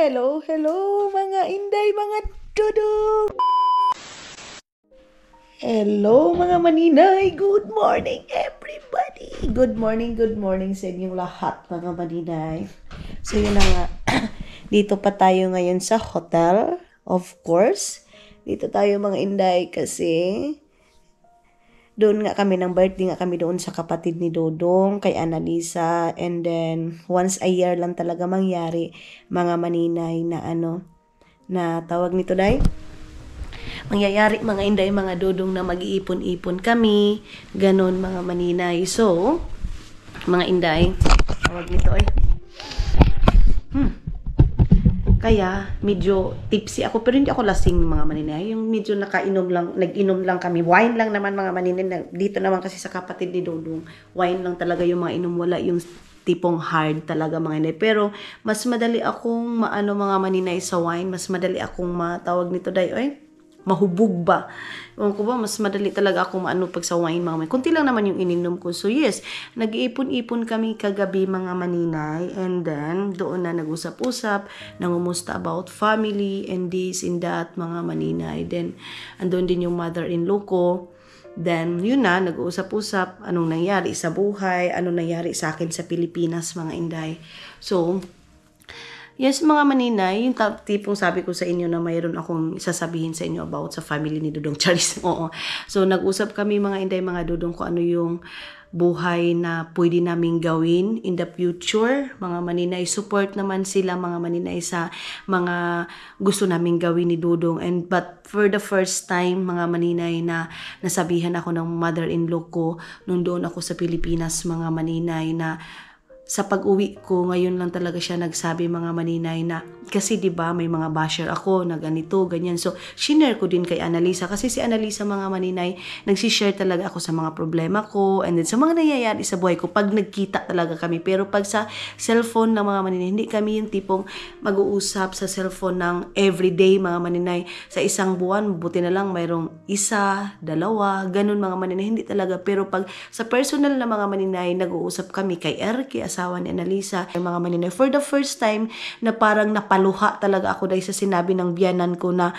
Hello, hello mga inday, mga dudong. Hello mga maninay. Good morning everybody. Good morning sa inyong lahat mga maninay. So yun na nga. Dito pa tayo ngayon sa hotel. Of course. Dito tayo mga inday kasi doon nga kami ng birthday nga kami doon sa kapatid ni Dodong, kay Annalisa. And then, once a year lang talaga mangyari, mga maninay na na tawag nito day? Mangyayari mga inday, mga Dodong na mag-iipon-ipon kami. Ganon mga maninay. So, mga inday, tawag nito ay. Kaya, medyo tipsy ako. Pero hindi ako lasing mga maninay. Yung medyo nag-inom lang kami. Wine lang naman mga maninay. Dito naman kasi sa kapatid ni Dodong, wine lang talaga yung mga inom. Wala yung tipong hard talaga mga inay. Pero, mas madali akong mga maninay sa wine. Mas madali akong matawag nito day, mahubog ba? Ewan ko ba, mas madali talaga ako pag sa wine mga maninay. Kunti lang naman yung ininom ko. So yes, nag-iipon-ipon kami kagabi mga maninay. And then, doon na nag-usap-usap, nangumusta about family and this and that mga maninay. Then, andun din yung mother-in-law ko. Then, yun na, nag-uusap-usap, anong nangyari sa buhay, anong nangyari sa akin sa Pilipinas mga inday. So, yes, mga maninay, yung tipong sabi ko sa inyo na mayroon akong sasabihin sa inyo about sa family ni Dodong Charis. Oo. So, nag-usap kami mga inday, mga Dodong, kung ano yung buhay na pwede namin gawin in the future. Mga maninay, support naman sila mga maninay sa mga gusto namin gawin ni Dodong. But for the first time, mga maninay, na nasabihan ako ng mother-in-law ko nung doon ako sa Pilipinas, mga maninay, na sa pag-uwi ko, ngayon lang talaga siya nagsabi mga maninay na, kasi 'di ba may mga basher ako na ganito, ganyan. So, shinare ko din kay Annalisa kasi si Annalisa mga maninay, nagsishare talaga ako sa mga problema ko and then sa mga nangyayari sa buhay ko pag nagkita talaga kami. Pero pag sa cellphone ng mga maninay, hindi kami yung tipong mag-uusap sa cellphone ng everyday mga maninay. Sa isang buwan, buti na lang mayroong isa, dalawa, ganun mga maninay, hindi talaga. Pero pag sa personal na mga maninay, nag-uusap kami kay Erky, asawa ni Annalisa, mga maninay, for the first time na parang napaluha talaga ako dahil sa sinabi ng biyanan ko na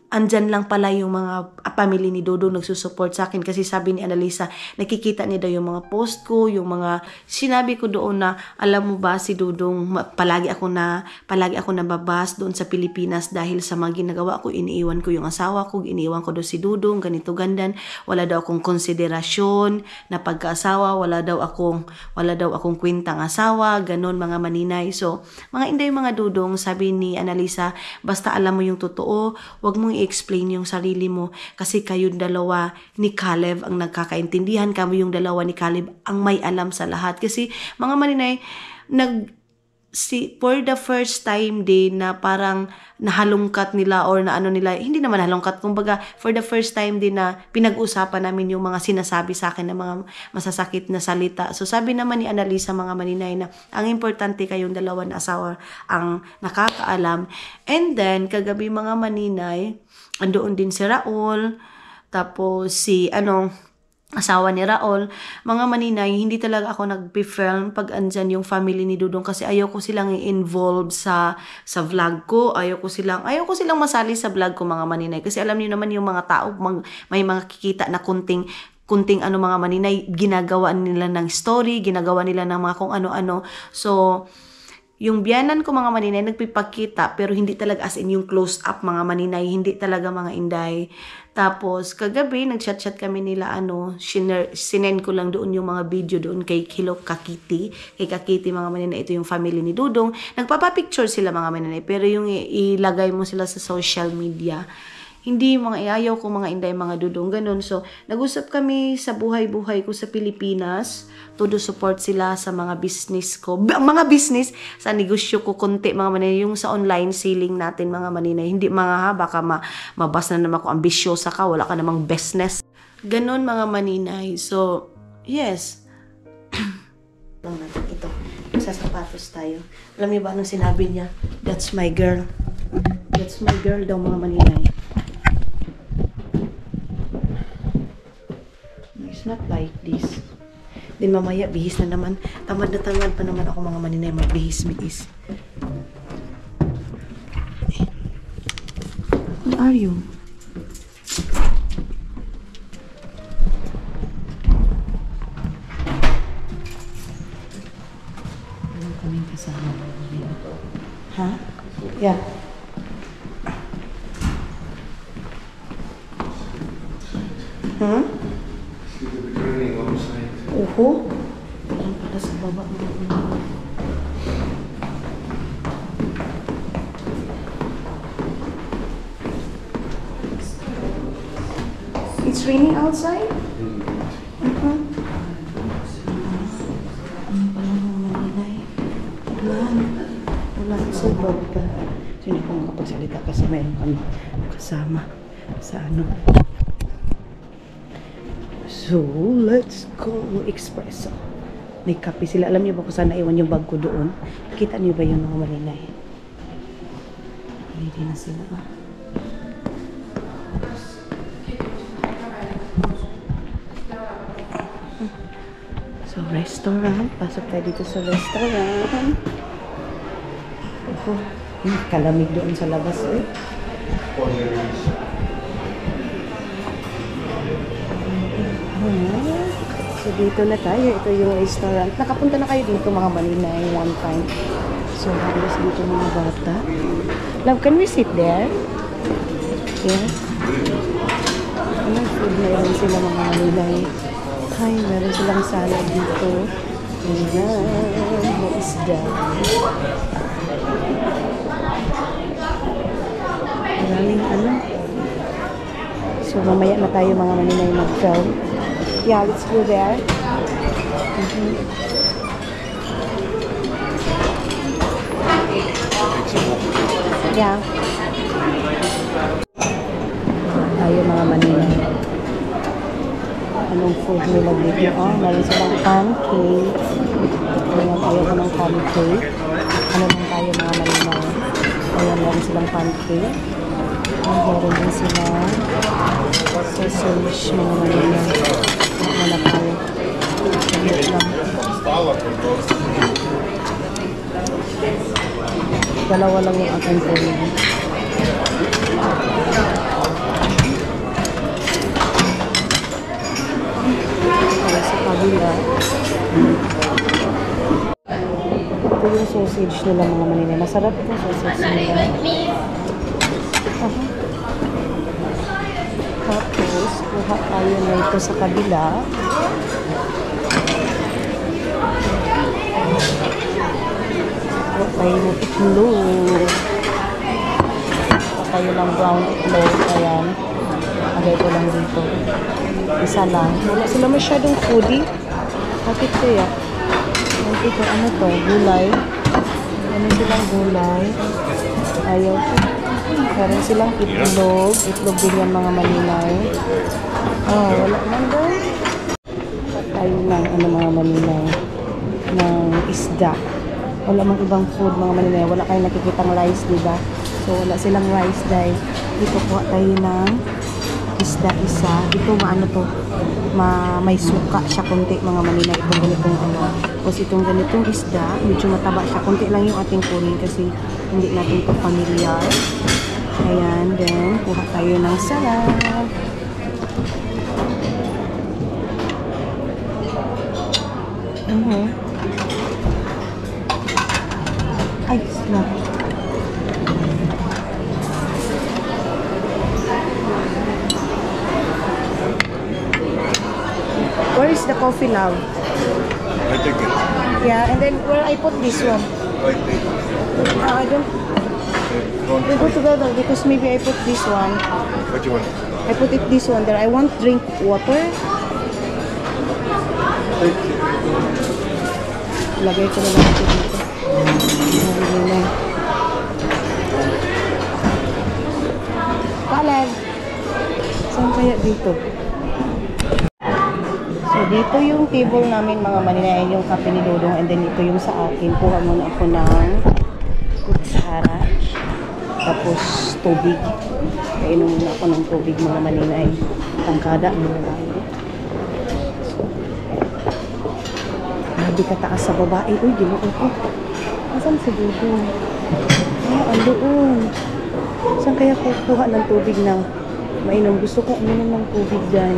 andyan lang pala yung mga family ni Dodong nagsusupport sa akin. Kasi sabi ni Annalisa, nakikita niya daw yung mga post ko, yung mga sinabi ko doon na, alam mo ba si Dodong, palagi ako nababas doon sa Pilipinas dahil sa mga ginagawa ko, iniiwan ko yung asawa ko, iniiwan ko doon si Dodong, ganito gandan, wala daw akong konsiderasyon na pagkaasawa, wala daw akong kwentang asawa, ganon mga maninay. So, mga inday, mga Dodong, sabi ni Annalisa, basta alam mo yung totoo, wag mong i-explain yung sarili mo kasi kayong dalawa ni Caleb ang nagkakaintindihan, kami yung dalawa ni Caleb ang may alam sa lahat. Kasi mga maninay, for the first time din na parang nahalungkat nila or na nila, hindi naman halungkat, kumbaga for the first time din na pinag-usapan namin yung mga sinasabi sa akin ng mga masasakit na salita. So sabi naman ni Annalisa mga maninay na ang importante kayong dalawa na asawa ang nakakaalam. And then kagabi mga maninay, andoon din si Raul, tapos si asawa ni Raul, mga maninay, hindi talaga ako nag-film pag andyan yung family ni Dodong kasi ayaw ko silang i-involve sa vlog ko, ayaw ko silang masali sa vlog ko mga maninay kasi alam niyo naman yung mga tao, may mga kikita na kunting mga maninay, ginagawa nila ng story, ginagawa nila ng mga kung ano-ano. So, yung biyanan ko mga maninay, nagpipakita pero hindi talaga as in yung close up mga maninay, hindi talaga mga inday. Tapos kagabi nagchat-chat kami nila sinend ko lang doon yung mga video doon kay Kakiti mga maninay, ito yung family ni Dodong. Nagpapa-picture sila mga maninay pero yung ilagay mo sila sa social media, hindi ayaw ko mga inday, mga Dodong, ganun. So, nag-usap kami sa buhay-buhay ko sa Pilipinas. Todo support sila sa mga business ko. Mga business, sa negosyo ko, konti mga maninay. Yung sa online selling natin mga maninay. Hindi baka mabas na naman ako, ambisyosa ka, wala ka namang business. Ganun mga maninay. So, yes. Lang natin ito. Sa sapatos tayo. Alam niyo ba anong sinabi niya? That's my girl. That's my girl daw mga maninay. It's not like this. Then mamaya, bihis na naman. Tamad na tamad pa naman ako mga maninay magbihis-bihis. are you? Walang kaming kasama. Ha? Yeah. Hmm? Oho. Walang pala sa baba. It's raining outside? Ano pala mga Manilay? Ulan sa baba. So, hindi ko makapagsalita kasi mayroon kami kasama sa ano. So, let's go espresso. May kape sila. Alam niyo ba kung saan naiwan yung bag ko doon? Kita niyo ba yung mga Manilay? Ready na sila. So, restaurant. Pasok tayo dito sa restaurant. Ako, kalamig doon sa labas eh. So, dito na tayo. Ito yung restaurant. Nakapunta na kayo dito mga Manilay one time. So, halos dito mga bata. Love, can we sit there? Yes. Ano, food meron sila mga Manilay. Ay, meron silang salad dito. Ayan, may isda. Maraming ano. So, mamaya na tayo mga Manilay mag-film. Yeah, let's go there. Yeah. Tayo mga Manilay. Anong food nila dito? Oh, meron silang pancake. Ayan, ayaw ko ng pancake. Ano lang tayo mga Manilay? Ayan, meron silang pancake. Meron din silang sausage mga Manilay. Wala tayo. Wait lang. Dalawa lang yung aking food. Sa kabila. Ito yung sausage nila mga Manilay. Masarap itong sausage nila. Tapos, kuha tayo na ito sa kabila. Kuha tayo ng itlog. Kuha tayo ng brown itlog. Ayan. Agay ko lang dito. Isa lang. Wala sila masyadong foodie. Bakit kaya? Ito, ano to? Gulay. Ano silang gulay? Ayaw ko. Meron silang itlog. Itlog din yan mga Manilay. Oh, wala man doon. Tayo ng ano mga Manilay. Ng isda. Wala mang ibang food mga Manilay. Wala kayong nakikitang rice, diba? So, wala silang rice dahil dito kuha tayo ng isda isa. Ito maano to? May suka siya konti mga Manilay. Itong ganitong ano. Tapos itong ganitong isda, medyo mataba siya. Konti lang yung ating kunin kasi hindi natin ito familiar. Ayan, then kuha tayo ng salad. Ay, snap. Where is the coffee, love? I take it. Yeah, and then where I put this one? Right there. I don't. We go together because maybe I put this one. What you want? I put it this one there. I want drink water. Lagay ko na lang ito dito. Kaleb! Saan kaya dito? So, dito yung table namin mga Manilay, yung kape ni Dodong, and then ito yung sa akin. Kuha muna ako ng kutsara. Tapos, tubig. Kainom muna ako ng tubig mga Manilay. Tangkada, mga Manilay. Grabe kataas sa babae. Uy, ginuon ko. Asan si Dodong? Ah, ang doon. Saan kaya kukuha ng tubig na mainom? Gusto ko uminom ng tubig dyan.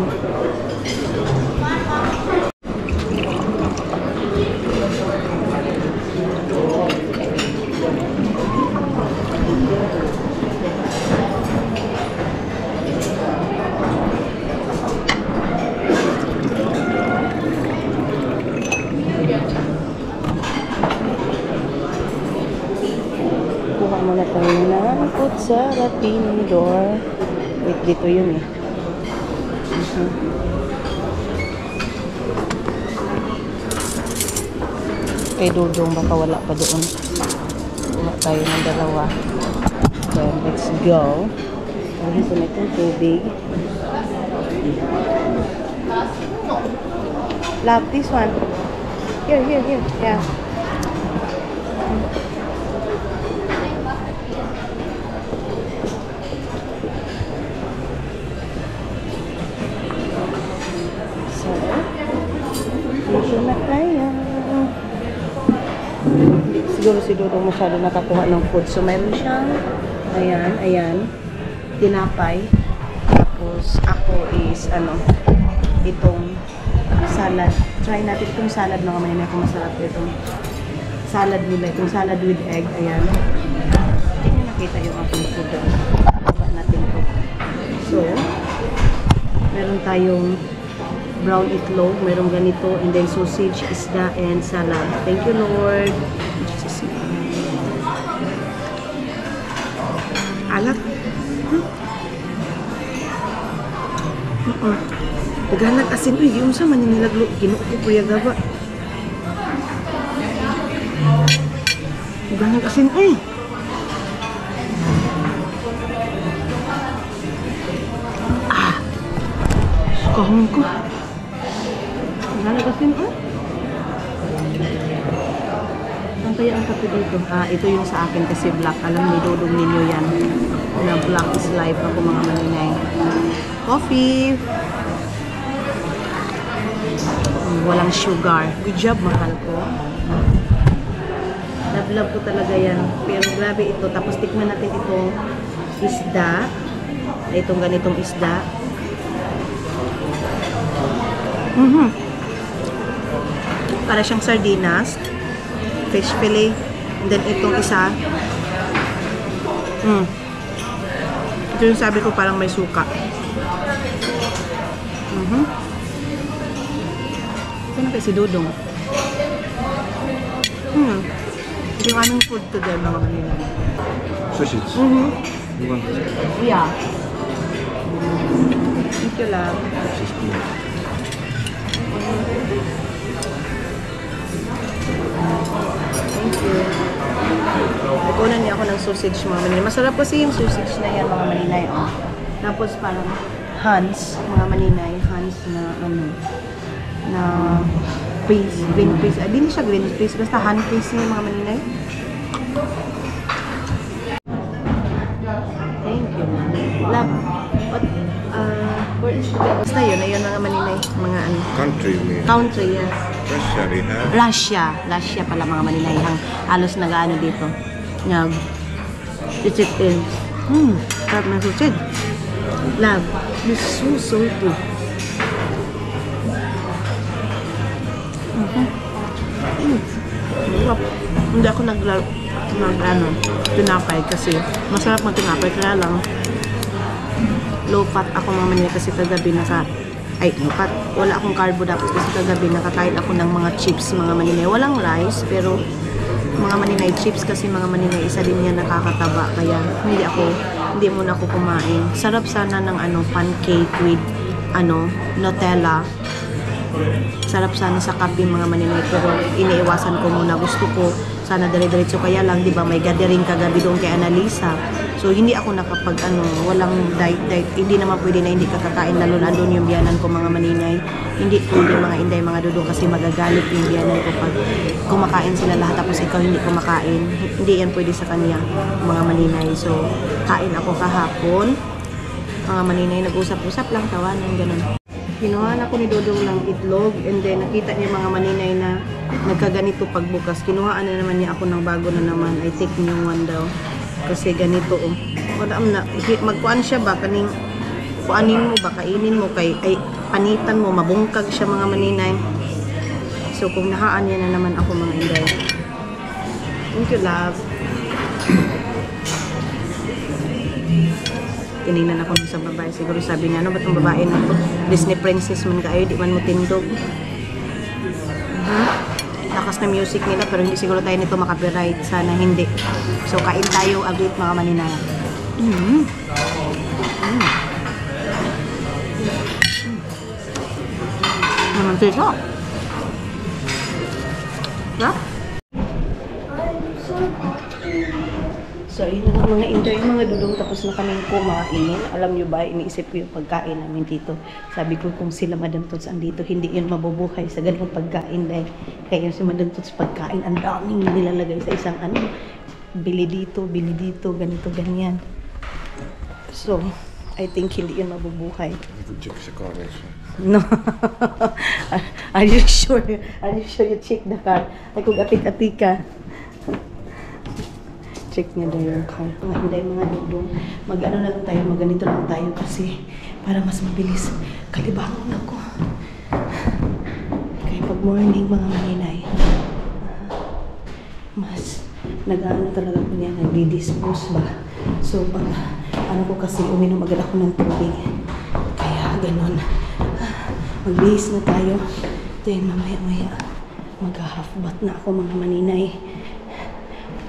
Kuha muna tayo ng kutsara tinidor. Wait, dito yun eh. Kay Dudong, baka wala pa doon. Kuha tayo ng dalawa. So, let's go. Dito na itong tubig. Love, this one. Here. Yeah. So, dito na tayo. Siguro si Dudong masyado nakakuha ng food. So, mayroon siyang, ayan, tinapay. Tapos, ako is, itong salad. Try natin itong salad, mga manina, kung masarap itong salad nila. Itong salad with egg, ayan. Hindi nyo nakita yung aking food doon. Baba natin ito. So, meron tayong brown itlog, merong ganito, and then sausage, isda, and salad. Thank you, Lord. Jesus. Alat. Naghanag asin, uy, yung sa maninilaglo, ginuo ko kuya gaba. Naghanag asin, uy. Sukahon ko. Naghanag asin, uy. Saan kaya ang kape dito? Ito yung sa akin kasi black. Alam ni Dudong ninyo yan. Na black is life ako, mga maninay. Coffee. Walang sugar. Good job, mahal ko. Love ko talaga yan. Pero grabe ito. Tapos tikman natin itong isda. Itong ganitong isda. Para siyang sardinas. Fish fillet. And then itong isa. Ito yung sabi ko parang may suka. Ito na si Dudong. Yung aming food today, mga manila. Sausage. You want this? Yeah. Thank you, love. Thank you. Nagkunan niya ako ng sausage, mga manila. Masarap kasi yung sausage na yan, mga maninay. Oh. Tapos parang Hans, mga maninay. Hans na na green peas. Hindi na siya green peas, basta hand peas niya, mga maninay. Thank you. Love. What, where is the basta yun, ayun, mga maninay. Mga Country, you mean? country, yes. Russia, we have. Russia pala, mga maninay. Ang halos nag-ano dito. Nag chicken. Sarap ng sausage. Love. It's so salty. Hindi ako tinapay kasi masarap mag tinapay, kaya lang low fat ako, mga manila, kasi kagabi low fat, wala akong carbo dapat kasi kagabi nakakain ako ng mga chips, mga manila, walang rice pero mga maninay chips, kasi mga maninay isa din yan nakakataba, kaya hindi muna ako kumain. Sarap sana ng pancake with Nutella. Sarap sana sa kape, mga maninay, pero iniiwasan ko muna. Gusto ko sana dire-diretso, kaya lang di ba may gathering kagabi doon kay Annalisa. So hindi ako nakapag walang diet. Hindi naman pwede na hindi kakakain, lalo na doon yung biyanan ko, mga maninay. Hindi pwede, mga inday, mga dudong, kasi magagalit yung biyanan ko pag kumakain sila lahat tapos ikaw hindi kumakain. Hindi yan pwede sa kanya, mga maninay. So kain ako kahapon, mga maninay, nag-usap-usap lang, tawanan, ganun. Kinuha na ko ni Dudong ng itlog, and then nakita niya, mga maninay, na nagkaganito pagbukas. Kinuhaan na naman niya ako ng bago na naman. I take new one daw. Kasi ganito oh. Wala na magkuan siya ba kaning kuanin mo ba kainin mo kay ay panitan mo mabungkag siya mga maninay. So kung nahaan yan na naman ako mga inday. Thank you love. Tinignan ako sa babae. Siguro sabi niya, ano ba itong babae na to? Disney princess man kayo, di man mo tindog. Lakas na music nila, pero hindi siguro tayo nito makapiright. Sana hindi. So, kain tayo agad mga maninaya. Naman sila. Ha? So, yun na mga enjoy mga dudong tapos na kaming kumain. Alam nyo ba, iniisip ko yung pagkain namin dito. Sabi ko kung sila Madam Tots andito, hindi yun mabubuhay sa ganung pagkain dahil kaya si Madam Tots pagkain, ang daming nilalagay sa isang ano, bili dito, ganito, ganyan. So, I think hindi yun mabubuhay. Check sa carnage. No. Are you sure? Are you sure you check the car? Ay kung atik-atik ka. Check niya daw yung car. Hindi mga dudong. Mag-ano na lang tayo, mag-ganito lang tayo kasi para mas mabilis. Kalibangon ako. Kaya pag morning mga maninay, mas nag-ano talaga ko niya, nagdi-dispose ba. So pag ano ko kasi uminom agad ako ng tubig. Kaya ganon. Magbihis na tayo. Then mamaya-maya mag-half bath na ako mga maninay.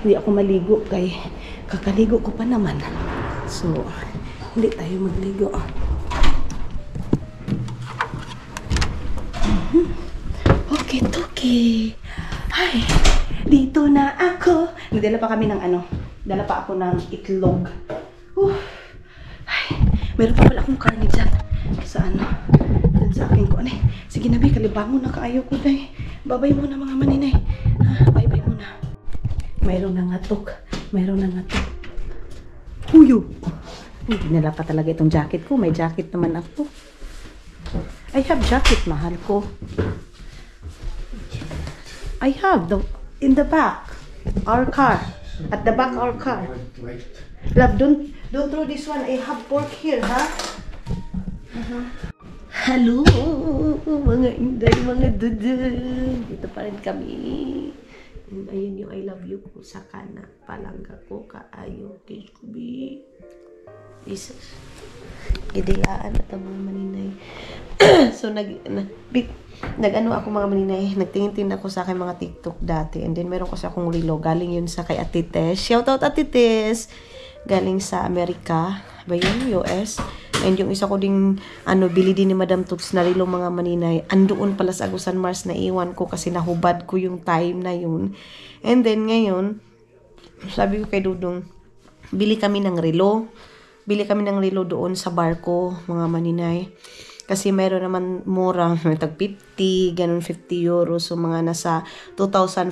Hindi ako maligo kay kakaligo ko pa naman. So, hindi tayo magligo. Okay, toki. Ay, dito na ako. Nagdala pa kami ng ano. Dala pa ako ng itlog. Ay, meron pa pala akong karne dyan. Sa ano. Dyan sa akin ko. Anay, sige na, kalibangon na kaayo ko dahil. Babay muna mga maninay. Bye-bye muna. Mayroon na ngatok. Huyo! Hindi nila pa talaga itong jacket ko. May jacket naman ako. I have jacket, mahal ko. I have in the back. Our car. At the back our car. Love, don't throw this one. I have pork here, ha? Hello! Mga inday, mga dudun. Dito pa rin kami. And ayun yung I love you ko sa kana. Palangga ko, kaayo, kiss ko, bi. Jesus. Gidilaan at ang mga maninay. So, nag-ano ako mga maninay. Nagtingin-tingin ako sa aking mga TikTok dati. And then, meron ko sa akong relo. Galing yun sa kay Ate Tess. Shoutout Ate Tess! Galing sa Amerika. Ba yun? US. And yung isa ko ding bili din ni Madam Tots na relo mga maninay. Andoon pala sa Agusan Mars na iwan ko kasi nahubad ko yung time na yun. And then ngayon, sabi ko kay Dudong, bili kami ng relo. Bili kami ng relo doon sa barko mga maninay. Kasi meron naman mura, tag 50, ganun 50 euros. So mga nasa 2,500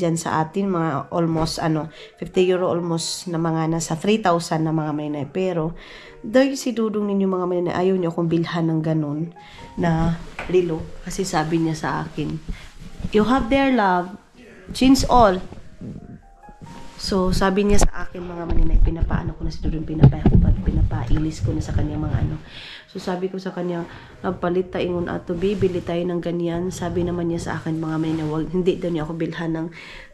dyan sa atin. Mga almost 50 euro almost na mga nasa 3,000 na mga maninay. Pero dahil si Dudong ninyo mga maninay, ayaw niyo akong bilhan ng ganun na relo. Kasi sabi niya sa akin, you have their love, change all. So, sabi niya sa akin mga maninay, pinapaano ko na si Dudong, pinapailis ko na sa kanya mga ano. So, sabi ko sa kanya, palit tayo ingon ato, bibili tayo ng ganyan. Sabi naman niya sa akin mga maninay, hindi daw niya ako bilhan ng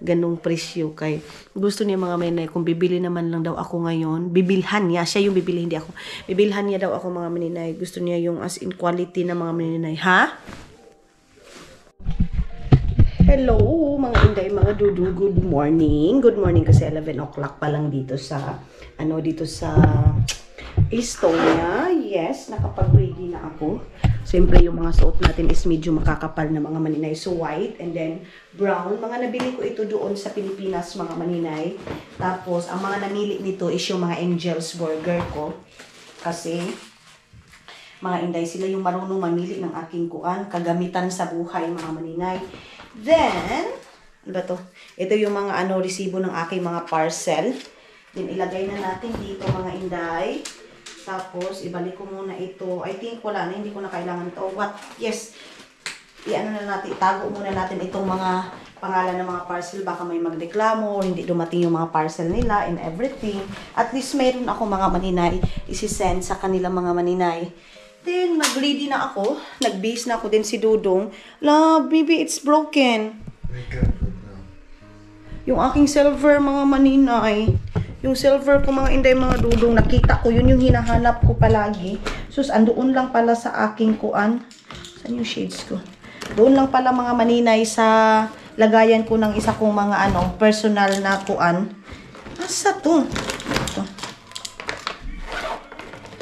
ganung presyo. Kay gusto niya mga maninay, kung bibili naman lang daw ako ngayon, bibilhan niya, siya yung bibili, hindi ako. Bibilhan niya daw ako mga maninay. Gusto niya yung as in quality na mga maninay. Ha? Hello, mga inday, mga dudong, good morning. Good morning kasi 11 o'clock pa lang dito sa, dito sa Estonia. Yes, nakapag-ready na ako. Siyempre, yung mga suot natin is medyo makakapal na mga maninay. So, white and then brown. Mga nabili ko ito doon sa Pilipinas, mga maninay. Tapos, ang mga namili nito is yung mga Angel's Burger ko. Kasi, mga inday, sila yung marunong mamili ng aking kagamitan sa buhay, mga maninay. Then, ano ba to? Ito yung mga resibo ng aking mga parcel. Then, ilagay na natin dito mga inday. Tapos, ibalik ko muna ito. I think wala na, hindi ko na kailangan ito. What? Yes. Na natin, itago muna natin itong mga pangalan ng mga parcel, baka may magreklamo or hindi dumating yung mga parcel nila and everything. At least mayroon ako mga maninay, isi-send sa kanila mga maninay. Then, nag-ready na ako. Nag-base na ako din si Dudong. Love, baby, it's broken. Yung aking silver, mga maninay. Yung silver ko, mga inday, mga Dudong, nakita ko, yun yung hinahanap ko palagi. Sus, andoon lang pala sa aking kuan. Saan yung shades ko? Doon lang pala mga maninay sa lagayan ko ng isa kong mga personal na kuan. Asa to? Ito.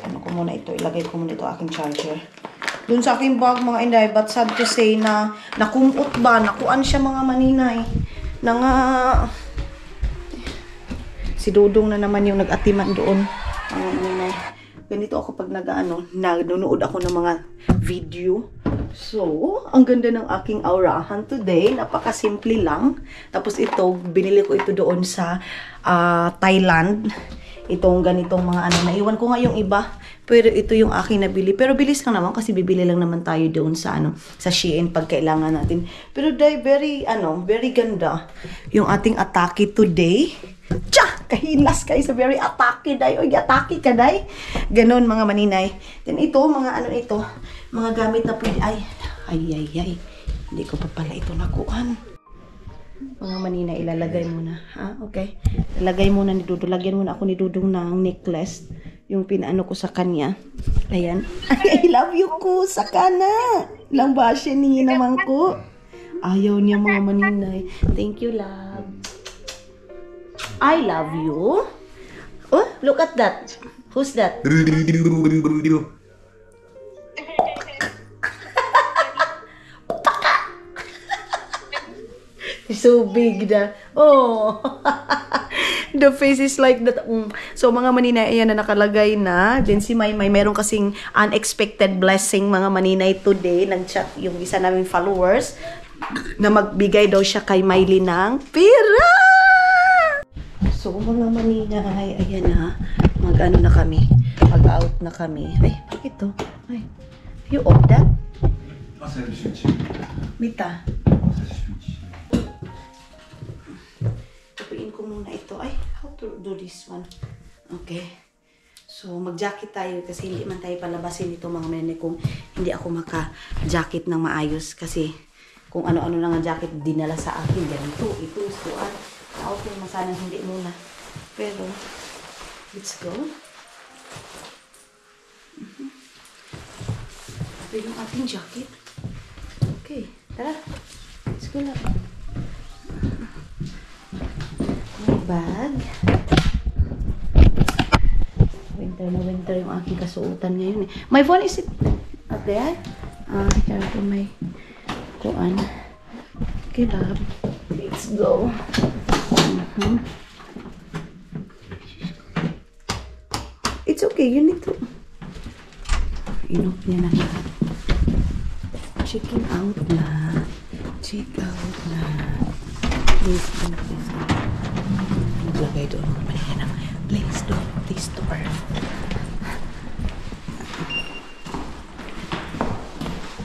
Ano ko muna ito? Ilagay ko muna ito aking charger. Doon sa aking bag mga inday, but sad to say na nakumot ba? Nakuan siya mga maninay. Na nga... Si Dudong na naman yung nag-atiman doon. Mga maninay. Ganito ako pag nanonood ako ng mga video. So, ang ganda ng aking aurahan today. Napakasimple lang. Tapos ito, binili ko ito doon sa Thailand. Itong ganitong mga naiwan ko nga yung iba. Pero ito yung aking nabili. Pero bilis lang naman kasi bibili lang naman tayo doon sa sa Shein pag kailangan natin. Pero very ganda. Yung ating atake today. Tsa! Kahilas kayo sa very atake day. Oy, atake ka day. Ganon mga maninay. Then ito, mga ito. Mga gamit na pwede. Ay. Hindi ko pa pala ito nakuhan. Mga maninay, ilalagay muna. Ha? Okay. Ilalagay muna ni Dudong. Lagyan muna ako ni Dudong ng necklace. Yung pinaano ko sa kanya. Ayan. I love you ko. Saka na. Lang ba siya ni naman ko? Ayaw niya mga maninay. Thank you, love. I love you. Oh, look at that. Who's that? So big na. Oh. The face is like that. So, mga maninay, ayan na nakalagay na. Then si Maymay, meron kasing unexpected blessing, mga maninay, today. Nag-chat yung isa naming followers na magbigay daw siya kay Miley ng pera. So, mga maninay, ayan na. Mag-ano na kami. Mag-out na kami. Ay, bakit to? Ay, you off that? Mita. Tupiin ko muna ito. Ay, how to do this one? Okay. So, mag-jacket tayo kasi hindi man tayo palabasin ito mga maninay kung hindi ako maka-jacket ng maayos kasi kung ano-ano lang ang jacket dinala sa akin. Ganito, ito, suan. Okay, masanang hindi muna. Pero, let's go. Ito yung ating jacket. Okay, tara. Let's go na. My bag. Winter na winter yung aking kasuotan ngayon eh. My phone is it up there? Here ko may kuan. Okay, love. Let's go. It's okay, you need to inoff niya na lahat. Checking out na. Check out na. Please don't. Maglagay doon mga manila ng please store.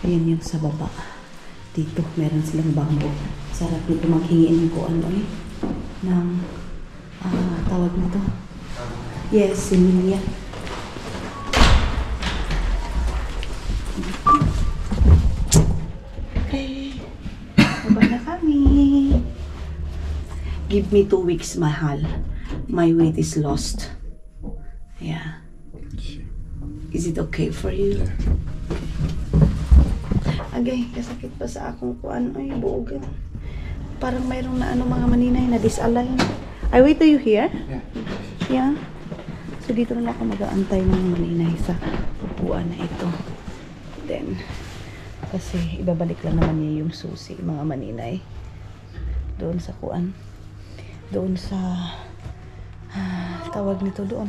Ayan yung sa baba. Dito, meron silang bamboo. Sarap nito maghingiin ko ng tawag nito. Yes, similya. Okay. Baba na kami. Give me 2 weeks, mahal. My weight is lost. Yeah. Is it okay for you? Agay, kasakit pa sa akong kuan. Ay, buogan. Parang mayroong na mga maninay na disalign. I wait till you here? Yeah. So, dito na lang ako mag-aantay ng maninay sa upuan na ito. Then, kasi ibabalik lang naman niya yung susi, mga maninay. Doon sa kuan. Doon sa tawag nito doon.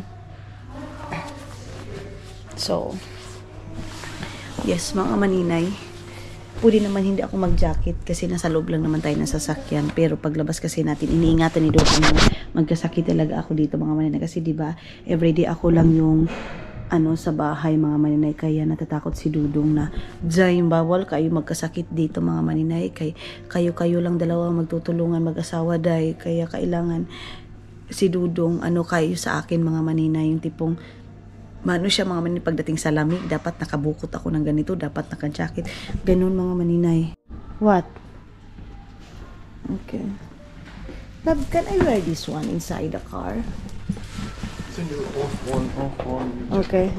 So, yes, mga maninay. Pwede naman hindi ako mag-jacket kasi nasa loob lang naman tayo ng sasakyan. Pero paglabas kasi natin, iniingatan ni Dodo na magkasakit talaga ako dito mga maninay. Kasi diba, everyday ako lang yung sa bahay mga maninay, kaya natatakot si Dudong na Jay, bawal kayo magkasakit dito mga maninay, kayo lang dalawa magtutulungan mag-asawa day, kaya kailangan si Dudong kayo sa akin mga maninay, yung tipong siya mga maninay, pagdating sa lamig dapat nakabukot ako ng ganito, dapat naka-jacket, ganun mga maninay. What? Okay. Love, can I wear this one inside the car? Off one. Okay.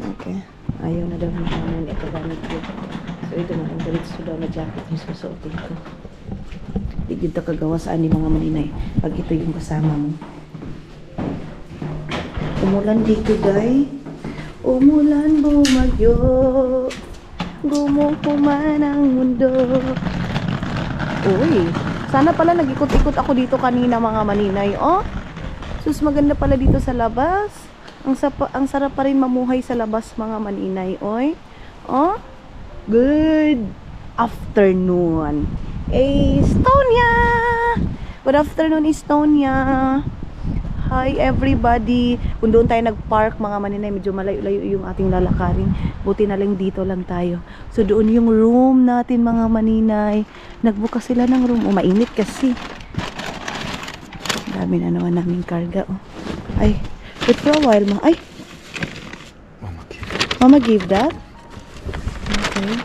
Ayaw na daw naman ito gamit ko. So ito na ang diretso daw na jacket yung susuotin ko. Di gid ta kagawa sa ani mga maninay pag ito yung kasama mo. Umulan dito, day. Umulan bumagyo. Gumukuman ang mundo. Uy, sana pala nag-ikot-ikot ako dito kanina mga maninay. Oh, sus, maganda pala dito sa labas. Ang sarap pa rin mamuhay sa labas mga maninay. Oy. Oh, good afternoon, Estonia. Good afternoon, Estonia. Hi everybody. Kung doon tayo nag-park mga maninay, medyo malayo-layo yung ating lalakarin. Buti na lang dito lang tayo. So doon yung room natin mga maninay. Nagbukas sila ng room. Mainit kasi. Dami na naman naming karga. Oh. Ay, wait for a while ma. Ay! Mama gave that? Okay.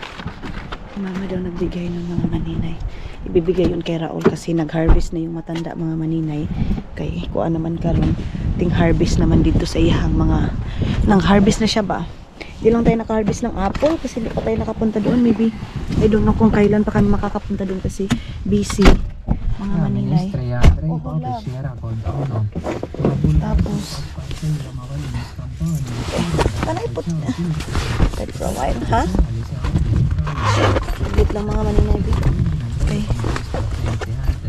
Mama daw nagbigay ng mga maninay. Ibibigay yun kay Raul kasi nag-harvest na yung matanda mga maninay. Kay kuan naman karon, ting harvest naman dito sa iyang mga nang-harvest na siya ba? Hindi lang tayo naka-harvest ng apple kasi hindi pa tayo nakapunta doon. Maybe I don't know kung kailan pa kami makakapunta doon kasi busy mga maninay. Tapos can I put that for a while, ha? Wait lang mga maninay. Okay.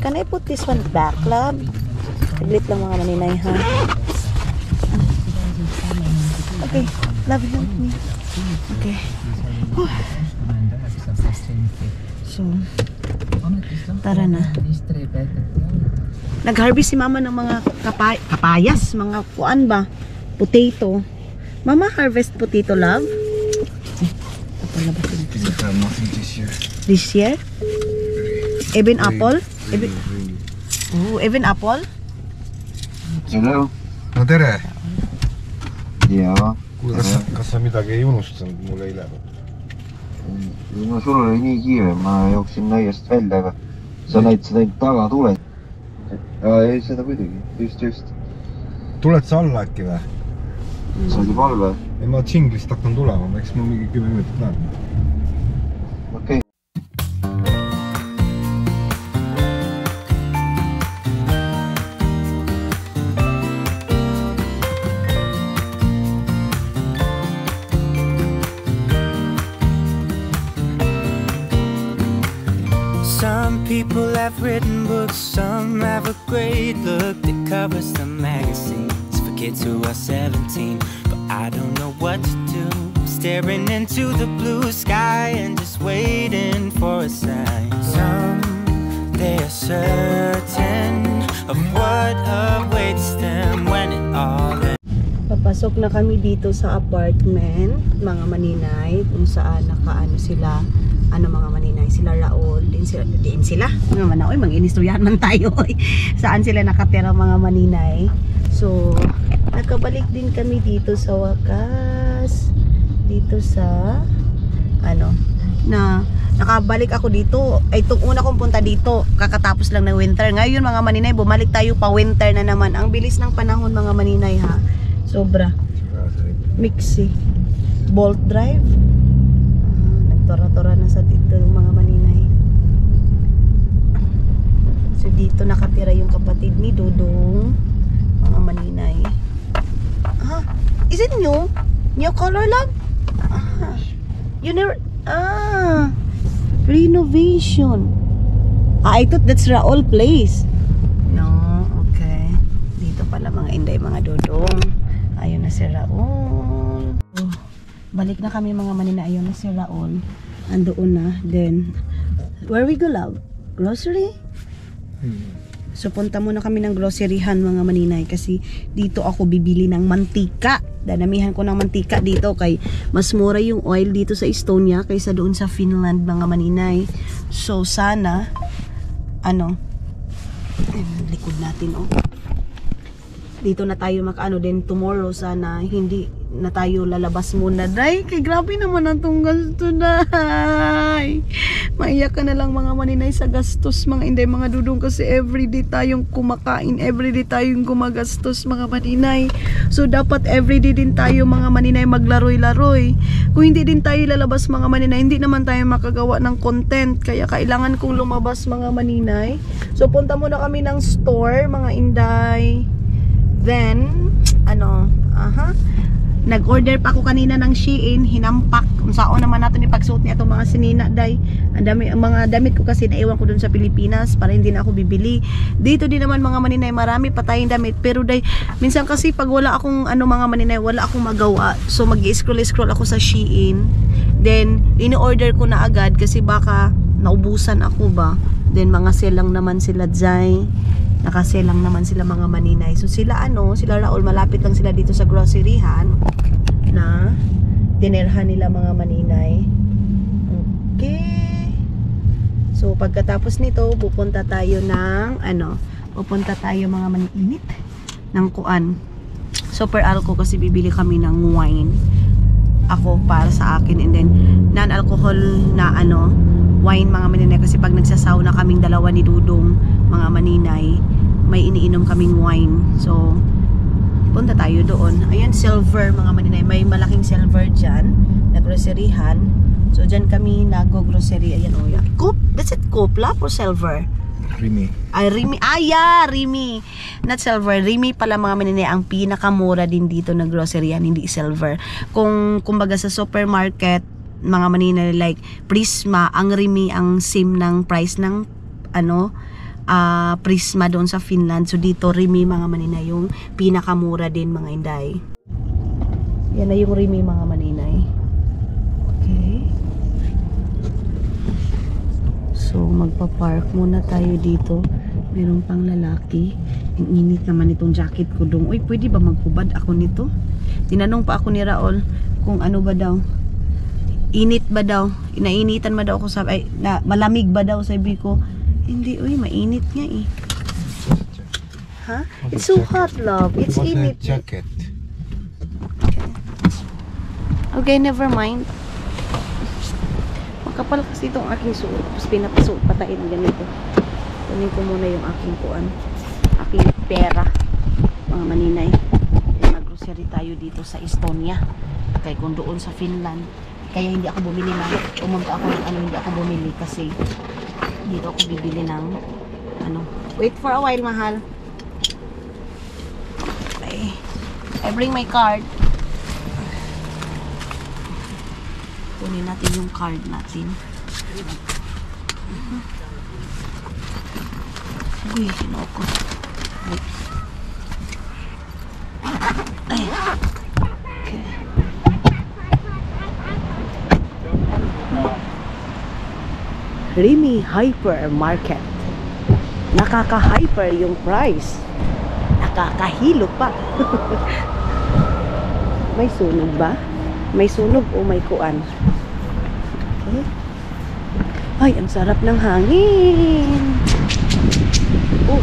Can I put this one back, love? Saglit lang mga maninay, ha? Okay. Love, help me. Okay. So, tara na. Nag-harvest si mama ng mga kapayas, mga kuan ba? Potato. Mama harvest potato, love? Nothing this year. This year? Even apple? Even apple? Hello. No tere! Jaa. Kuule, kas sa midagi ei unustanud mulle eile? No sul oli nii kiire, ma jooksin nõiast välja, aga sa näitasid ainult tagatule. Ei, seda muidugi, just. Tuled sa alla äkki või? See oli palve. Ei, ma džinglist hakkan tulema, eks ma mingi 10 minutit lähen. Okei. Some people have written books, some have a great look that covers the magazines for kids who are 17. But I don't know what to do, staring into the blue sky and just waiting for a sign. Some, they are certain of what awaits them when it all ends. Papasok na kami dito sa apartment, mga maninay, kung saan nakaano sila, mga maninay, sila Raul, din sila, mga manaoy, mag-inistoryahan man tayo, saan sila nakatira mga maninay. So, nakabalik din kami dito sa wakas, dito sa, nakabalik ako dito. Itong una kong punta dito, kakatapos lang ng winter. Ngayon mga maninay, bumalik tayo pa winter na naman. Ang bilis ng panahon mga maninay, ha. Sobra. Mixi. Bolt drive. Nagtora-tora na sa dito yung mga maninay. So dito nakatira yung kapatid ni Dudong. Mga maninay. Is it new? New color lang? Renovation. I thought that's Raul place. No, okay. Dito pala mga inday, mga Dudong. Ayun na si Raul. Balik na kami mga manina. Ayun na si Raul. Andoon na. Then, where we go, love? Grocery? So punta muna kami ng groceryhan mga maninay kasi dito ako bibili ng mantika. Dadamihan ko ng mantika dito kay mas mura yung oil dito sa Estonia kaysa doon sa Finland mga maninay. So sana likod natin dito na tayo makaano din tomorrow, sana hindi na tayo lalabas muna. Day, kay grabe naman ang tong gasto day. Maiyak ka na lang mga maninay sa gastos mga inday mga dudong kasi everyday tayong kumakain, everyday tayong gumagastos mga maninay. So dapat everyday din tayo mga maninay maglaroy-laroy. Kung hindi din tayo lalabas mga maninay, hindi naman tayo makagawa ng content. Kaya kailangan kong lumabas mga maninay. So punta muna kami ng store mga inday. Then, nag-order pa ako kanina ng Shein, hinampak. Kung saan naman natin ipagsuot niya itong mga sinina, day. Ang mga damit ko kasi naiwan ko dun sa Pilipinas para hindi na ako bibili. Dito din naman mga maninay, marami pa tayong damit. Pero day, minsan kasi pag wala akong mga maninay, wala akong magawa. So mag-i-scroll ako sa Shein. Then, ini-order ko na agad kasi baka naubusan ako ba. Then, mga sale lang naman sila, day. Nakasale lang naman sila mga maninay. So sila sila Raul, malapit lang sila dito sa groceryhan na dinerhan nila mga maninay. Okay. So pagkatapos nito, pupunta tayo ng pupunta tayo mga maninit ng kuan. Super alco kasi bibili kami ng wine. Ako para sa akin, and then non-alcohol na wine mga maninay kasi pag nagsasaw na kaming dalawa ni Dudong mga maninay, may iniinom kaming wine. So punta tayo doon. Ayan, silver mga maninay, may malaking silver dyan na groceryhan. So dyan kami nag-grocery. Ayan Coop, that's it, Coop lap or silver? Rimi. Ay, Rimi. Rimi. Not silver. Rimi pala mga maninay ang pinakamura din dito na groceryan, hindi silver. Kumbaga sa supermarket, mga maninay like Prisma, ang Rimi ang same ng price ng Prisma doon sa Finland. So dito Rimi mga maninay yung pinakamura din mga inday. Yan na yung Rimi mga maninay. Okay. So magpa-park muna tayo dito. Meron pang lalaki. Ang init naman itong jacket ko dong. Uy, pwede ba magpubad ako nito? Tinanong pa ako ni Raul kung ano ba daw. Init ba daw? Inainitan ba daw ako malamig ba daw? Sabi ko, hindi, mainit nga eh. Ha? It's so hot, love. It's init. Jacket. Okay, never mind. Makapal kasi itong aking suot. Tapos pinapasuot patain ganito. Kunin ko muna yung aking aking pera. Mga maninay. Mag-grocery tayo dito sa Estonia. Kaya kung doon sa Finland. Kaya hindi ako bumili umunta ako ng hindi ako bumili kasi dito ako bibili ng wait for a while, mahal. Okay. I bring my card. Kunin natin yung card natin. Uy, sinoko. Ay. Okay. Rimi Hypermarket. Nakaka-hyper yung price. Nakakahilo pa. May sunog ba? May sunog o may kuan? Okay. Ay, ang sarap ng hangin. Oh.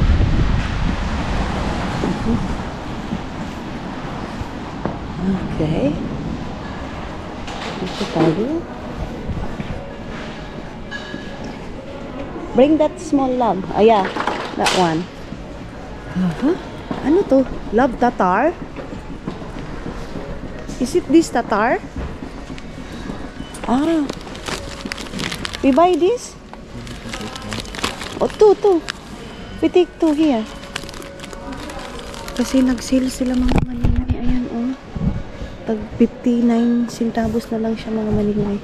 Okay. Dito tayo. Bring that small log. Yeah, that one. Ano to? Love tatar? Is it this tatar? We buy this? Two. We take two here. Kasi nag-sale sila mga maninay. Ayan Tag 59 centavos na lang siya mga maninay.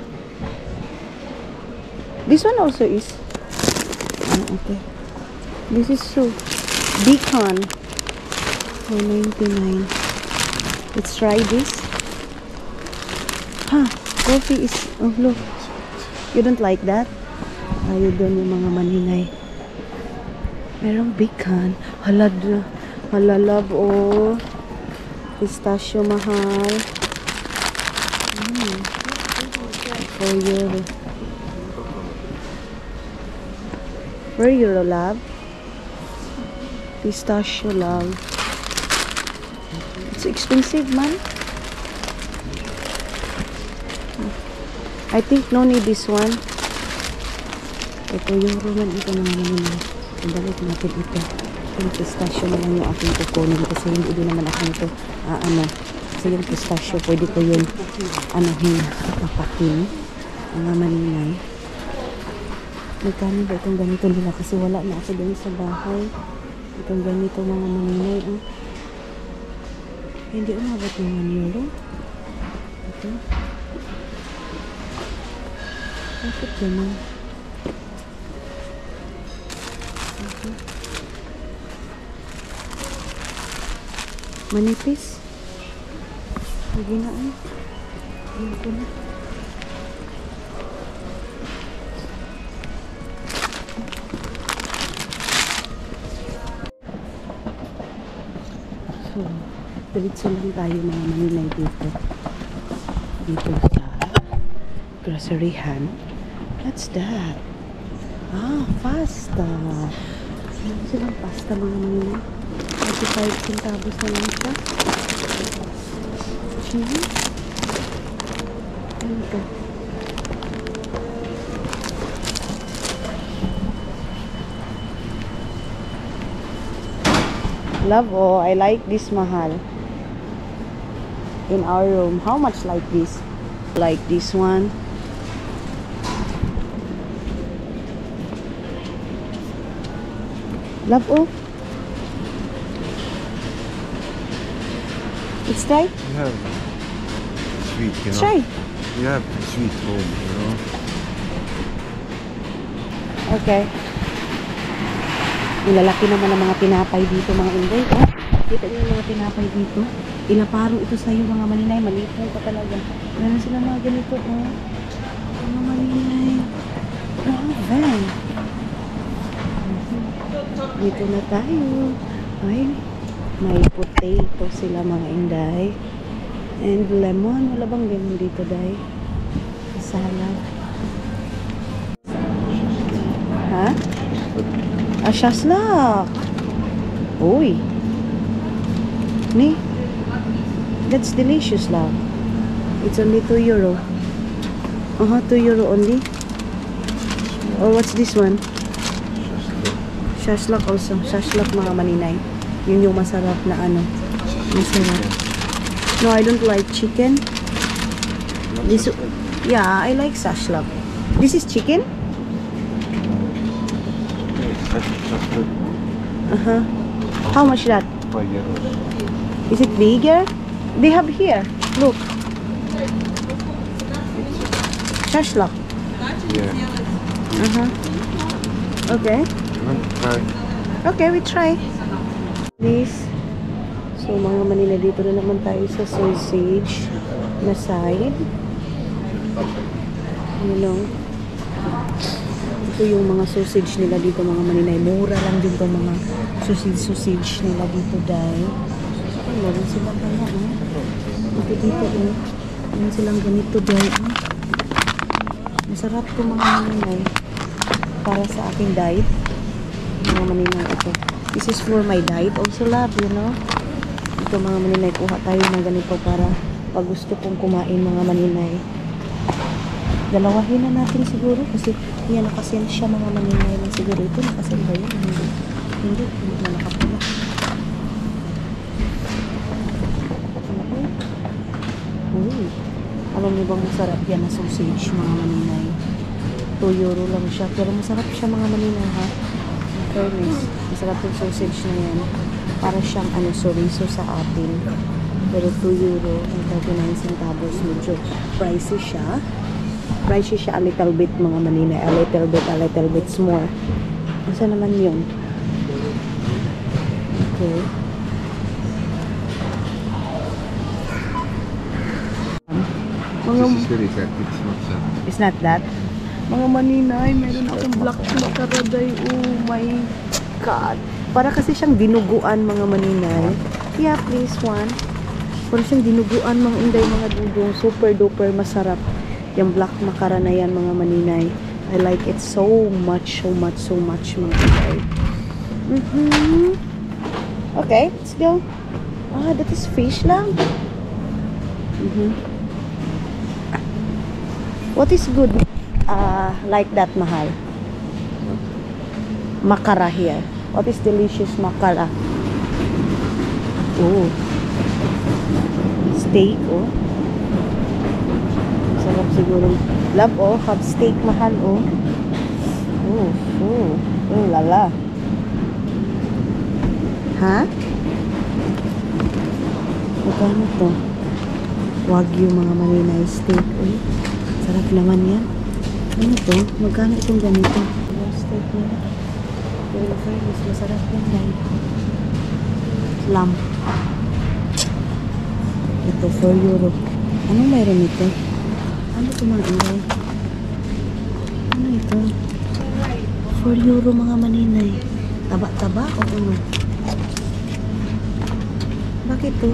This one also is. Okay. This is so Beacon. $4.99. Let's try this. Coffee is look. You don't like that? Ayaw doon yung mga maninay. Merong bacon. Hala, hala love, oh. Pistachio mahal. €4. €4 love. Pistachio love. It's expensive man. I think no need this one. Ito yung roman ito naman naman. Balik natin ito. Yung pistachio na lang yung aking kukunin kasi hindi naman ako ito kasi yung pistachio pwede ko yung papakin mga maninay. Magkano ba itong ganito nila kasi wala na ako dun sa bahay. Itong ganito mga maninay hindi umabot ng €1. Ito bakit ganun? Manipis. Hindi na Hindi ko na. So, diretso lang tayo mga maninay dito. Dito sa groceryhan. What's that? Pasta. Meron silang pasta mga maninay. 35 centavos na lang siya. Ano ito? Love, I like this mahal. In our room. How much like this? Like this one. Love, Let's try. You have sweet, you know. Try. You have sweet home, you know. Okay. Ilalaki naman ang mga tinapay dito mga inday. Kita niyo yung mga tinapay dito. Ilaparong ito sa iyo mga maninay. Maliit lang pa talaga. Meron sila mga ganito. Mga maninay. Van. Dito na tayo. Ay. May potato sila mga inday. And lemon. Wala bang lemon dito, day? Salad. Ha? Shaslak. Uy. Ni. That's delicious, love. It's only €2. €2 only. Or what's this one? Shaslak also. Shaslak mga maninay. Yun yung masarap na masarap. No, I don't like chicken. This, yeah, I like shaslak. This is chicken? How much that? €5. Is it bigger? They have here. Look. Shaslak. Yeah. Okay. You want to try? Okay, we try. This. So, mga manila dito na naman tayo sa sausage na side. Ito yung mga sausage nila dito mga maninay. Mura lang din itong mga sausage nila dito dahil. Meron silang kanya. Ito dito. Meron silang ganito dahil. Masarap itong mga maninay. Para sa aking diet. Mga maninay ito. This is for my diet. Also love, you know. Ito mga maninay. Kuha tayo ng ganito para pag gusto kong kumain mga maninay. Dalawahin na natin siguro kasi yan nakasin siya mga maninay lang siguro ito nakasin ba yun? Hindi na nakapula. Uy, alam niyo bang masarap yan na sausage mga maninay? €2 lang siya pero masarap siya mga maninay ha. Fairness, masarap yung sausage na yan para siyang chorizo sa atin pero €2 ang 39 centavos medyo pricey siya. Pricey siya a little bit mga maninay. A little bit more. Asa naman yun? Okay. This is very fat. It's not fat. It's not that. Mga maninay, meron akong black macaraday. Oh my God. Para kasi siyang dinuguan, mga maninay. Yeah, please, one. Para siyang dinuguan, mga inday, mga dudong. Super duper masarap. Yung black makara na yan, mga maninay. I like it so much, so much, so much, mga inday. Okay, let's go. Ah, that is fish lang. What is good? Like that, mahal. Makara here. What is delicious makara? Oh. Steak, oh. Sarap siguro. Love, oh. Have steak, mahal, oh. Oh, oh. Oh, lala. Ha? Magkano to? Wagyu, mga maninay steak, oh. Sarap naman yan. Ano to? Magkano itong ganito? Yung steak nila. Pero fairness, masarap yan dahil. Lamb. Ito, 4 euro. Anong mayroon ito? Ano ito, mga inay? Ano ito? 4 euro, mga maninay. Taba-taba o ano? Bakit to?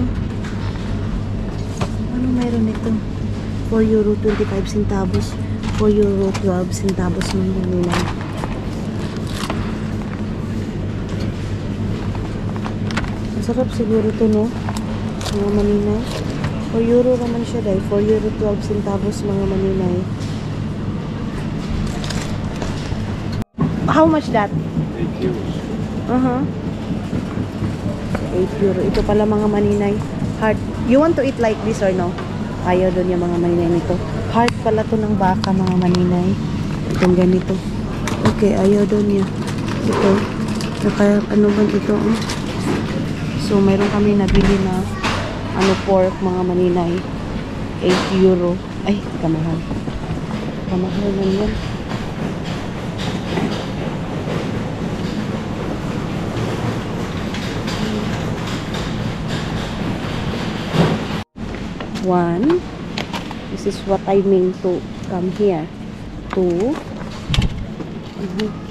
Ano mayroon ito? 4 euro 25 centavos. 4 euro 12 centavos, mga maninay. Masarap siguro to, no? Mga maninay. 4 euro naman siya dahil 4 euro 12 centavos, mga maninay. How much that? 8 euros. 8 euro. Ito pala, mga maninay. Heart. You want to eat like this or no? Ayaw doon yung mga maninay nito. Heart pala to ng baka, mga maninay. Itong ganito. Okay, ayaw doon niya. Ito. Naka, ano ba ito? So, mayroon kami nabili na pork, mga maninay. 8 euro. Ay, kamahal. Kamahal na yan. One. This is what I mean to come here. Two.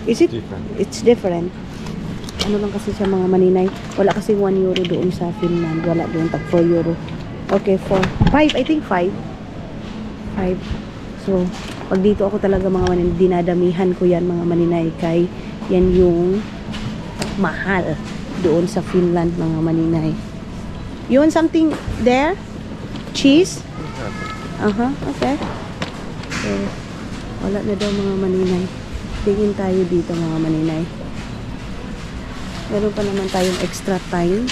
Is it? Different. It's different. Ano lang kasi siya, mga maninay. Wala kasi 1 euro doon sa Finland. Wala doon. Tag 4 euro. Okay, 4. 5. I think 5. 5. So, pag dito ako talaga, mga maninay, dinadamihan ko yan, mga maninay. Kay yan yung mahal doon sa Finland, mga maninay. You want something there? Cheese? Okay. So, wala na daw, mga maninay. Tingin tayo dito, mga maninay. Meron pa naman tayong extra time.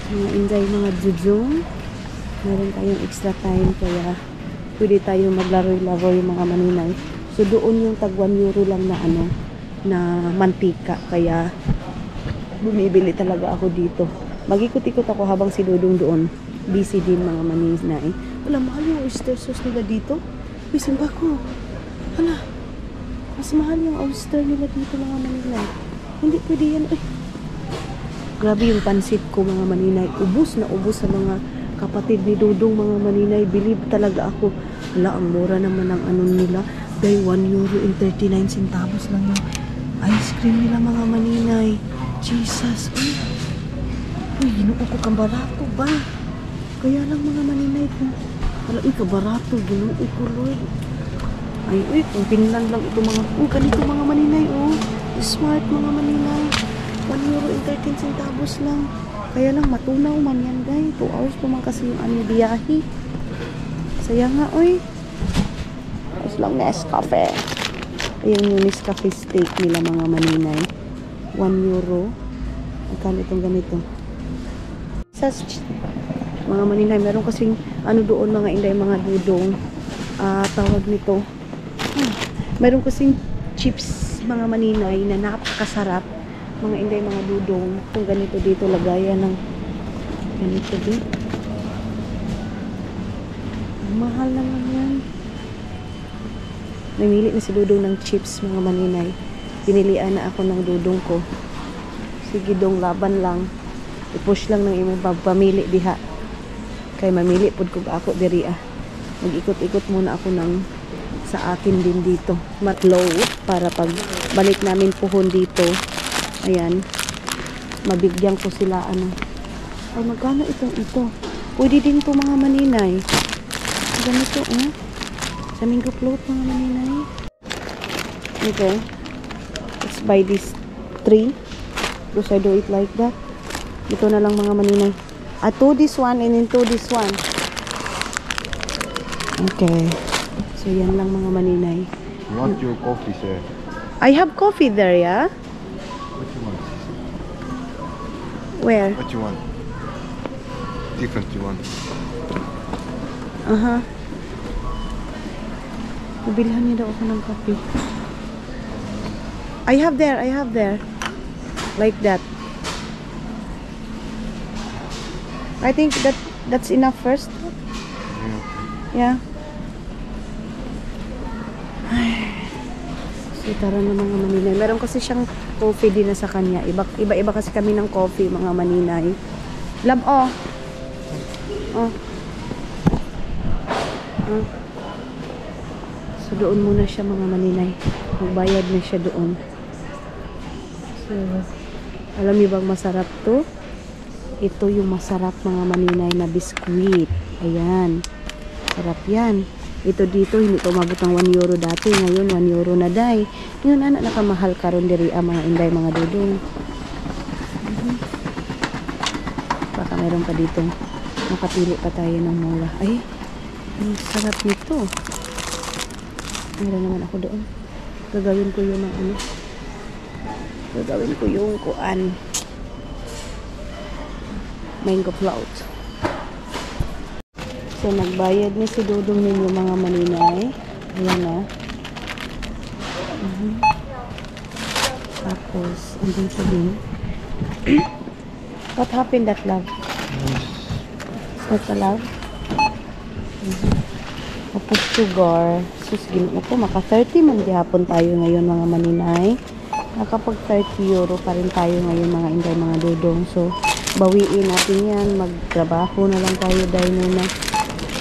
Mga inday, mga jujung. Meron tayong extra time, kaya pwede tayo maglaro-laro, yung mga maninay. So, doon yung tag 1 euro lang na na mantika. Kaya, bumibili talaga ako dito. Mag-ikot-ikot ako habang si Dudong doon. Busy din, mga maninay. Wala, mahal yung oyster sauce nila dito. Bisin ba ko? Hala, mas mahal yung oyster nila dito, mga maninay. Hindi pwede yan. Ay, grabe yung pansit ko, mga maninay. Ubus na ubus sa mga kapatid ni Dudong, mga maninay. Believe talaga ako. Hala, ang mura naman ang nila. Dahil 1 euro and 39 centavos lang yung ice cream nila, mga maninay. Jesus. Uy, ginuo ko kang barato ba? Kaya lang, mga maninay ko. Wala, kabarato. Ginuo ko, Lord. Ay, kung Finland lang ito, mga... ganito, mga maninay, Smart, mga maninay. 1 euro and 13 centavos lang. Kaya lang, matunaw man yan, guys. 2 hours pa man kasi yung biyahe. Saya nga, As long Nescafe. Ayan yung Nescafe steak nila, mga maninay. 1 euro. Magkano itong ganito? Mga maninay, meron kasing doon, mga inday, mga dudong, tawag nito, meron kasing chips, mga maninay, na napakasarap, mga inday, mga dudong. Kung ganito dito, lagayan ng ganito din. Mahal naman yan. Namili na si Dudong ng chips, mga maninay. Pinilian na ako ng dudong ko. Sige dong, laban lang. I-push lang ng imong pamili diha. Kay mamili pod ko ako diri Mag-ikot-ikot muna ako sa akin din dito. Matlow para pag balik namin puhon dito, Ayan. Mabigyan ko sila ano. Ay, magkano ito? Pwede din to mga maninay. Ganito, sa mango float mga maninay. Okay. Let's buy this 3. Because I do it like that. Ito na lang mga maninay. 2 this one and then 2 this one. Okay. So, yan lang mga maninay. You want your coffee, sir? I have coffee there, yeah? What you want? Where? What you want? Different you want? Nabilhan niya daw ako ng coffee. I have there. Like that. I think that's enough first. Yeah. So, tara na mga maninay. Meron kasi siyang coffee din na sa kanya. Iba-iba kasi kami ng coffee, mga maninay. Love, So, doon muna siya mga maninay. Magbayad na siya doon. So, alam niyo bang masarap to? Ito yung masarap mga maninay na biskuit. Ayan. Sarap yan. Ito dito, hindi ito umabot ng 1 euro dati. Ngayon, 1 euro na day. Ngayon, anak, nakamahal karon diri mga inday, mga dudong. Baka meron pa dito. Makapili pa tayo ng mura. Ay, ang sarap nito. Meron naman ako doon. Gagawin ko yung ano. Gagawin ko yung kuan. Mango float. So, nagbayad ni si Dudong ninyo mga maninay. Ayan na. Tapos, andito din. What happened that love? What's the love? Tapos sugar. Sus, gino ko. Maka 30 man gihapon tayo ngayon mga maninay. Nakapag 30 euro pa rin tayo ngayon mga inday, mga dudong. So, bawiin natin yan. Magtrabaho na lang tayo dahil na.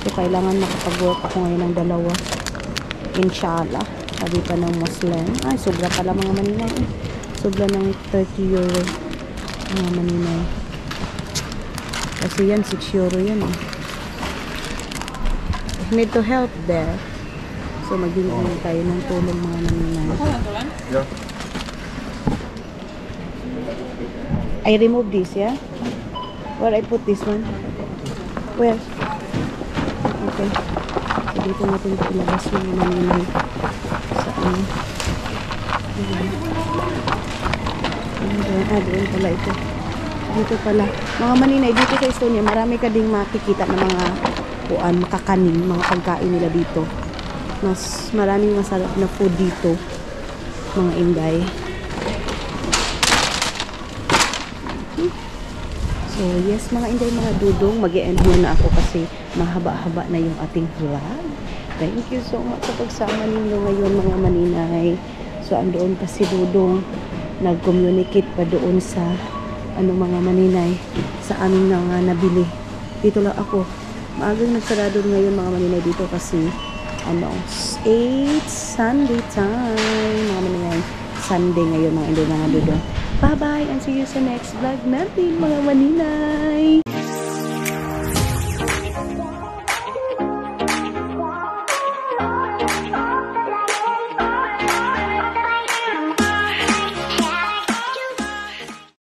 So, kailangan makapag-work ako ngayon ng 2. Inshallah. Sabi pa ng Muslim. Ay, sobra pala mga maninay. Sobra ng 30 euro. Mga maninay. Kasi yan, 6 euro yan. Need to help there. So, maghingi tayo ng tulong mga maninay. Yeah. I remove this, yeah? Where I put this one? Where? Okay. So, dito natin ilabas yung maninay sa ano. Doon pala ito. Dito pala. Mga maninay, dito sa Estonia, marami ka ding makikita na mga makakanin, mga pagkain nila dito. Mas maraming masarap na food dito, mga inday. So, yes, mga inday, mga dudong, mag-e-end muna ako kasi mahaba-haba na yung ating vlog. Thank you so much sa pagsama ninyo ngayon, mga maninay. So, andoon pa si Dudong. Nag-communicate pa doon sa mga maninay sa aming nabili. Dito lang ako. Maagang nagsarado ngayon mga maninay dito kasi 8 Sunday time. Mga maninay, Sunday ngayon mga inday, mga dudong. Bye-bye and see you sa next vlog natin mga maninay.